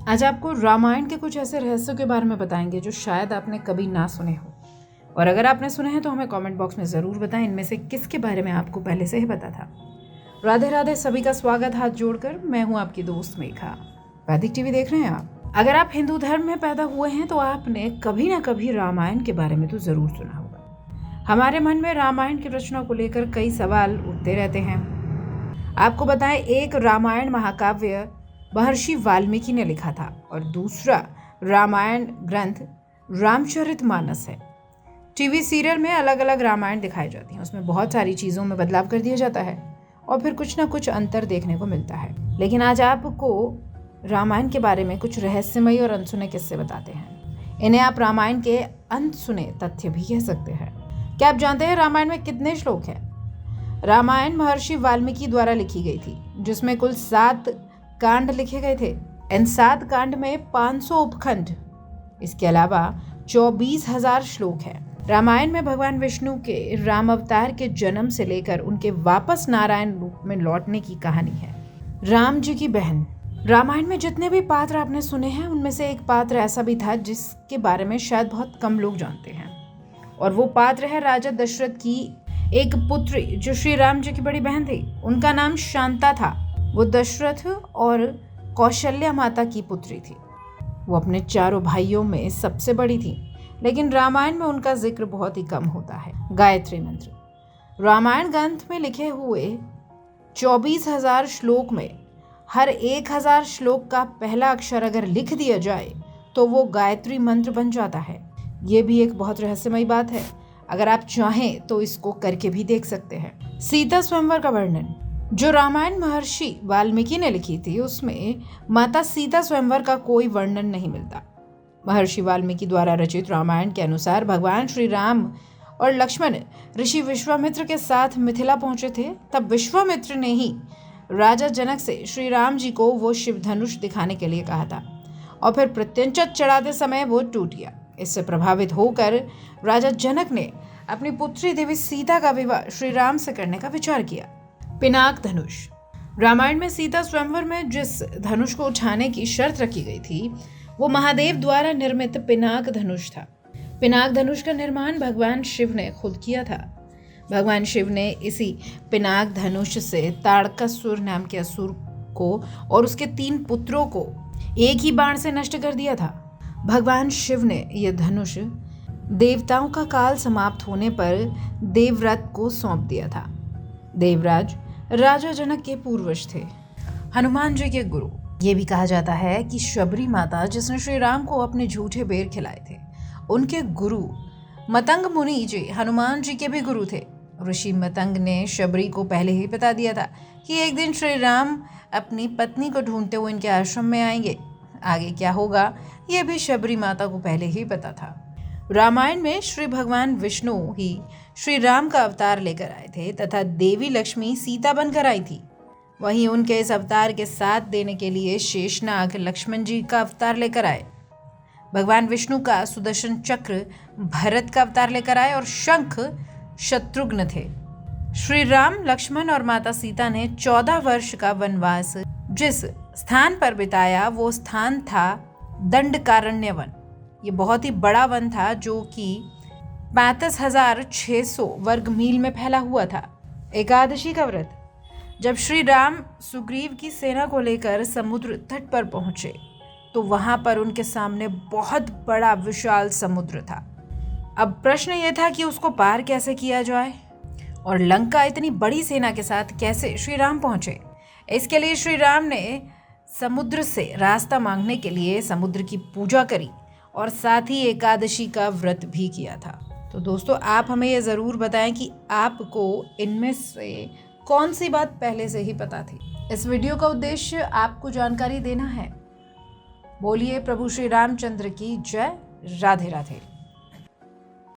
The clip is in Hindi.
आज आपको रामायण के कुछ ऐसे रहस्यों के बारे में बताएंगे जो शायद आपने कभी ना सुने हो, और अगर आपने सुने हैं तो हमें कमेंट बॉक्स में ज़रूर बताएं इनमें से किसके बारे में आपको पहले से ही पता था। राधे राधे, सभी का स्वागत हाथ जोड़कर। मैं हूं आपकी दोस्त मेघा। वैदिक टीवी देख रहे हैं आप। अगर आप हिंदू धर्म में पैदा हुए हैं तो आपने कभी ना कभी रामायण के बारे में तो ज़रूर सुना होगा। हमारे मन में रामायण की रचना को लेकर कई सवाल उठते रहते हैं। आपको बताएं, एक रामायण महाकाव्य महर्षि वाल्मीकि ने लिखा था और दूसरा रामायण ग्रंथ रामचरितमानस है। टीवी सीरियल में अलग अलग रामायण दिखाई जाती हैं, उसमें बहुत सारी चीज़ों में बदलाव कर दिया जाता है और फिर कुछ ना कुछ अंतर देखने को मिलता है। लेकिन आज आपको रामायण के बारे में कुछ रहस्यमयी और अनसुने किस्से बताते हैं। इन्हें आप रामायण के अनसुने तथ्य भी कह सकते हैं। क्या आप जानते हैं रामायण में कितने श्लोक हैं? रामायण महर्षि वाल्मीकि द्वारा लिखी गई थी, जिसमें कुल 7 कांड लिखे गए थे। इन 7 कांड में 500 उपखंड, इसके अलावा 24,000 श्लोक हैं। रामायण में भगवान विष्णु के राम अवतार के जन्म से लेकर उनके वापस नारायण रूप में लौटने की कहानी है। राम जी की बहन। रामायण में जितने भी पात्र आपने सुने हैं उनमें से एक पात्र ऐसा भी था जिसके बारे में शायद बहुत कम लोग जानते हैं, और वो पात्र है राजा दशरथ की एक पुत्री जो श्री राम जी की बड़ी बहन थी। उनका नाम शांता था। वो दशरथ और कौशल्या माता की पुत्री थी। वो अपने चारों भाइयों में सबसे बड़ी थी, लेकिन रामायण में उनका जिक्र बहुत ही कम होता है। गायत्री मंत्र। रामायण ग्रंथ में लिखे हुए 24,000 श्लोक में हर 1,000 श्लोक का पहला अक्षर अगर लिख दिया जाए तो वो गायत्री मंत्र बन जाता है। ये भी एक बहुत रहस्यमयी बात है। अगर आप चाहें तो इसको करके भी देख सकते हैं। सीता स्वयंवर का वर्णन। जो रामायण महर्षि वाल्मीकि ने लिखी थी उसमें माता सीता स्वयंवर का कोई वर्णन नहीं मिलता। महर्षि वाल्मीकि द्वारा रचित रामायण के अनुसार भगवान श्री राम और लक्ष्मण ऋषि विश्वामित्र के साथ मिथिला पहुंचे थे। तब विश्वामित्र ने ही राजा जनक से श्री राम जी को वो शिव धनुष दिखाने के लिए कहा था, और फिर प्रत्यंचा चढ़ाते समय वो टूट गया। इससे प्रभावित होकर राजा जनक ने अपनी पुत्री देवी सीता का विवाह श्री राम से करने का विचार किया। पिनाक धनुष। रामायण में सीता स्वयंवर में जिस धनुष को उठाने की शर्त रखी गई थी वो महादेव द्वारा निर्मित पिनाक धनुष था। पिनाक धनुष का निर्माण भगवान शिव ने खुद किया था। भगवान शिव ने इसी पिनाक धनुष से ताड़कासुर नाम के असुर को और उसके 3 पुत्रों को एक ही बाण से नष्ट कर दिया था। भगवान शिव ने यह धनुष देवताओं का काल समाप्त होने पर देवव्रत को सौंप दिया था। देवराज राजा जनक के पूर्वज थे, हनुमान जी के गुरु। ये भी कहा जाता है कि शबरी माता जिसने श्री राम को अपने झूठे बेर खिलाए थे, उनके गुरु मतंग मुनि जी हनुमान जी के भी गुरु थे। ऋषि मतंग ने शबरी को पहले ही बता दिया था कि एक दिन श्री राम अपनी पत्नी को ढूंढते हुए इनके आश्रम में आएंगे। आगे क्या होगा ये भी शबरी माता को पहले ही पता था। रामायण में श्री भगवान विष्णु ही श्री राम का अवतार लेकर आए थे तथा देवी लक्ष्मी सीता बनकर आई थी। वहीं उनके इस अवतार के साथ देने के लिए शेषनाग लक्ष्मण जी का अवतार लेकर आए। भगवान विष्णु का सुदर्शन चक्र भरत का अवतार लेकर आए और शंख शत्रुघ्न थे। श्री राम, लक्ष्मण और माता सीता ने 14 वर्ष का वनवास जिस स्थान पर बिताया वो स्थान था दंडकारण्य वन। ये बहुत ही बड़ा वन था जो कि 35,600 वर्ग मील में फैला हुआ था। एकादशी का व्रत। जब श्री राम सुग्रीव की सेना को लेकर समुद्र तट पर पहुंचे तो वहां पर उनके सामने बहुत बड़ा विशाल समुद्र था। अब प्रश्न ये था कि उसको पार कैसे किया जाए और लंका इतनी बड़ी सेना के साथ कैसे श्री राम पहुंचे। इसके लिए श्री राम ने समुद्र से रास्ता मांगने के लिए समुद्र की पूजा करी और साथ ही एकादशी का व्रत भी किया था। तो दोस्तों, आप हमें ये ज़रूर बताएं कि आपको इनमें से कौन सी बात पहले से ही पता थी। इस वीडियो का उद्देश्य आपको जानकारी देना है। बोलिए प्रभु श्री रामचंद्र की जय। राधे राधे।